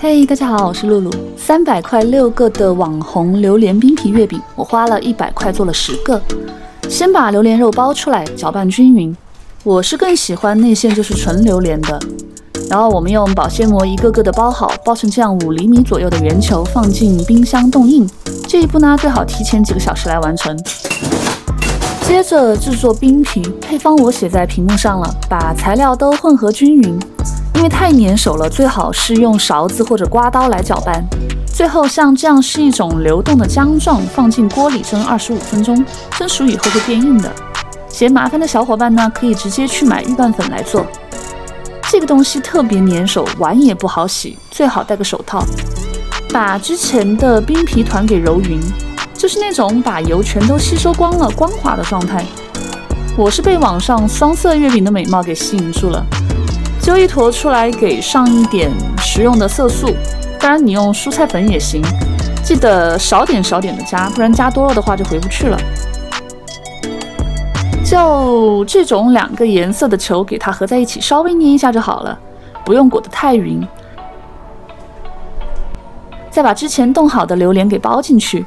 嘿，大家好，我是露露。300块6个的网红榴莲冰皮月饼，我花了100块做了10个。先把榴莲肉剥出来，搅拌均匀。我是更喜欢内馅就是纯榴莲的。然后我们用保鲜膜一个个的包好，包成这样5厘米左右的圆球，放进冰箱冻硬。这一步呢，最好提前几个小时来完成。接着制作冰皮，配方我写在屏幕上了，把材料都混合均匀。因为太粘手了，最好是用勺子或者刮刀来搅拌。最后像这样是一种流动的浆状，放进锅里蒸25分钟，蒸熟以后会变硬的。嫌麻烦的小伙伴呢，可以直接去买预拌粉来做。这个东西特别粘手，碗也不好洗，最好戴个手套。把之前的冰皮团给揉匀，就是那种把油全都吸收光了，光滑的状态。我是被网上双色月饼的美貌给吸引住了。揪一坨出来，给上一点食用的色素，当然你用蔬菜粉也行，记得少点的加，不然加多了的话就回不去了。就这种2个颜色的球给它合在一起，稍微捏一下就好了，不用裹得太匀。再把之前冻好的榴莲给包进去，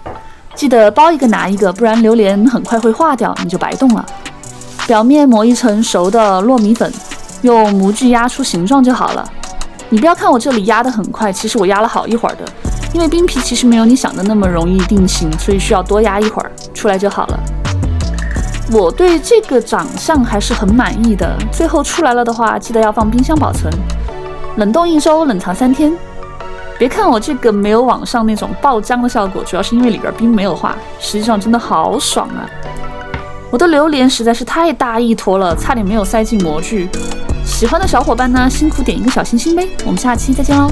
记得包一个拿一个，不然榴莲很快会化掉，你就白冻了。表面抹一层熟的糯米粉，用模具压出形状就好了。你不要看我这里压得很快，其实我压了好一会儿的，因为冰皮其实没有你想的那么容易定型，所以需要多压一会儿，出来就好了。我对这个长相还是很满意的，最后出来了的话，记得要放冰箱保存，冷冻1周，冷藏3天。别看我这个没有网上那种爆浆的效果，主要是因为里边冰没有化，实际上真的好爽啊！我的榴莲实在是太大一坨了，差点没有塞进模具。喜欢的小伙伴呢，辛苦点一个小心心呗。我们下期再见喽。